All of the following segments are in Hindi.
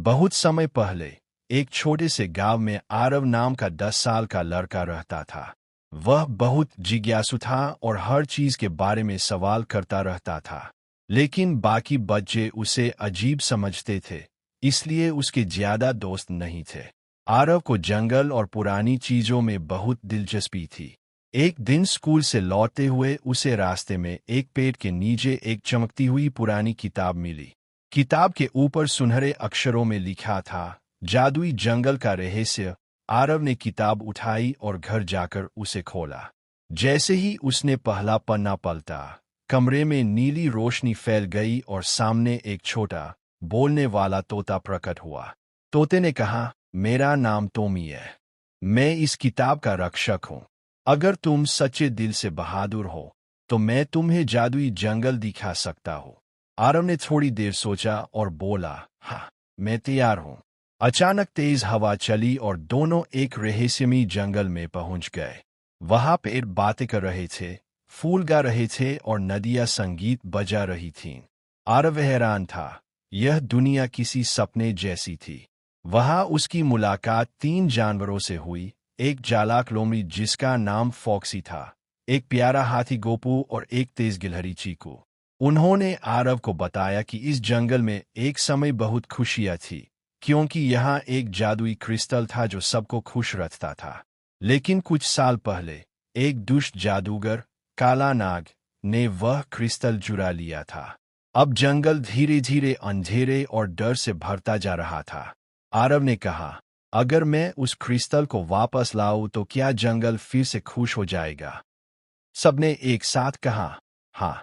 बहुत समय पहले एक छोटे से गांव में आरव नाम का 10 साल का लड़का रहता था। वह बहुत जिज्ञासु था और हर चीज के बारे में सवाल करता रहता था। लेकिन बाकी बच्चे उसे अजीब समझते थे, इसलिए उसके ज्यादा दोस्त नहीं थे। आरव को जंगल और पुरानी चीजों में बहुत दिलचस्पी थी। एक दिन स्कूल से लौटते हुए उसे रास्ते में एक पेड़ के नीचे एक चमकती हुई पुरानी किताब मिली। किताब के ऊपर सुनहरे अक्षरों में लिखा था, जादुई जंगल का रहस्य। आरव ने किताब उठाई और घर जाकर उसे खोला। जैसे ही उसने पहला पन्ना पलटा, कमरे में नीली रोशनी फैल गई और सामने एक छोटा बोलने वाला तोता प्रकट हुआ। तोते ने कहा, मेरा नाम टॉमी है। मैं इस किताब का रक्षक हूँ। अगर तुम सच्चे दिल से बहादुर हो तो मैं तुम्हें जादुई जंगल दिखा सकता हूँ। आरव ने थोड़ी देर सोचा और बोला, हाँ, मैं तैयार हूँ। अचानक तेज हवा चली और दोनों एक रहस्यमयी जंगल में पहुंच गए। वहां पेड़ बातें कर रहे थे, फूल गा रहे थे और नदियां संगीत बजा रही थीं। आरव हैरान था, यह दुनिया किसी सपने जैसी थी। वहां उसकी मुलाकात 3 जानवरों से हुई, एक चालाक लोमड़ी जिसका नाम फॉक्सी था, एक प्यारा हाथी गोपू और एक तेज गिलहरी चीकू। उन्होंने आरव को बताया कि इस जंगल में एक समय बहुत खुशियां थी, क्योंकि यहाँ एक जादुई क्रिस्टल था जो सबको खुश रखता था। लेकिन कुछ साल पहले एक दुष्ट जादूगर, काला नाग, ने वह क्रिस्टल चुरा लिया था। अब जंगल धीरे धीरे अंधेरे और डर से भरता जा रहा था। आरव ने कहा, अगर मैं उस क्रिस्टल को वापस लाऊं तो क्या जंगल फिर से खुश हो जाएगा? सबने एक साथ कहा, हाँ।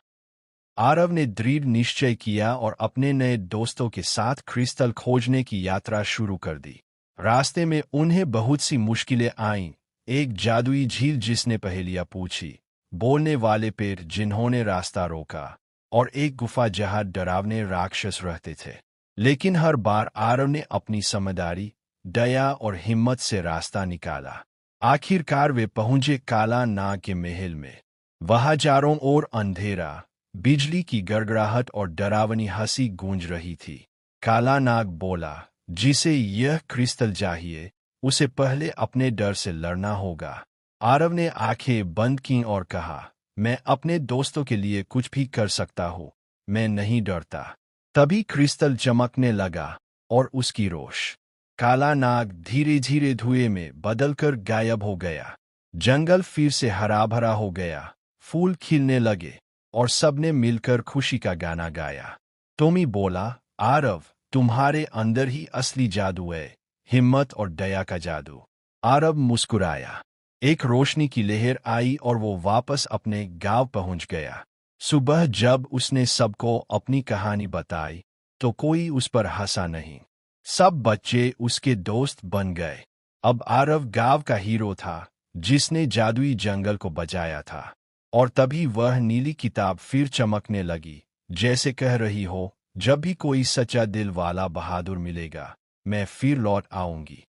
आरव ने दृढ़ निश्चय किया और अपने नए दोस्तों के साथ क्रिस्टल खोजने की यात्रा शुरू कर दी। रास्ते में उन्हें बहुत सी मुश्किलें आईं। एक जादुई झील जिसने पहेलियां पूछी, बोलने वाले पेड़ जिन्होंने रास्ता रोका, और एक गुफा जहां डरावने राक्षस रहते थे। लेकिन हर बार आरव ने अपनी समझदारी, दया और हिम्मत से रास्ता निकाला। आखिरकार वे पहुंचे काला नाग के महल में। वहां चारों ओर अंधेरा, बिजली की गड़गड़ाहट और डरावनी हंसी गूंज रही थी। काला नाग बोला, जिसे यह क्रिस्टल चाहिए उसे पहले अपने डर से लड़ना होगा। आरव ने आंखें बंद की और कहा, मैं अपने दोस्तों के लिए कुछ भी कर सकता हूँ, मैं नहीं डरता। तभी क्रिस्टल चमकने लगा और उसकी रोश काला नाग धीरे धीरे धुएं में बदलकर गायब हो गया। जंगल फिर से हरा भरा हो गया, फूल खिलने लगे और सबने मिलकर खुशी का गाना गाया। टॉमी बोला, आरव, तुम्हारे अंदर ही असली जादू है, हिम्मत और दया का जादू। आरव मुस्कुराया। एक रोशनी की लहर आई और वो वापस अपने गांव पहुंच गया। सुबह जब उसने सबको अपनी कहानी बताई तो कोई उस पर हंसा नहीं। सब बच्चे उसके दोस्त बन गए। अब आरव गांव का हीरो था, जिसने जादुई जंगल को बचाया था। और तभी वह नीली किताब फिर चमकने लगी, जैसे कह रही हो, जब भी कोई सच्चा दिल वाला बहादुर मिलेगा, मैं फिर लौट आऊंगी।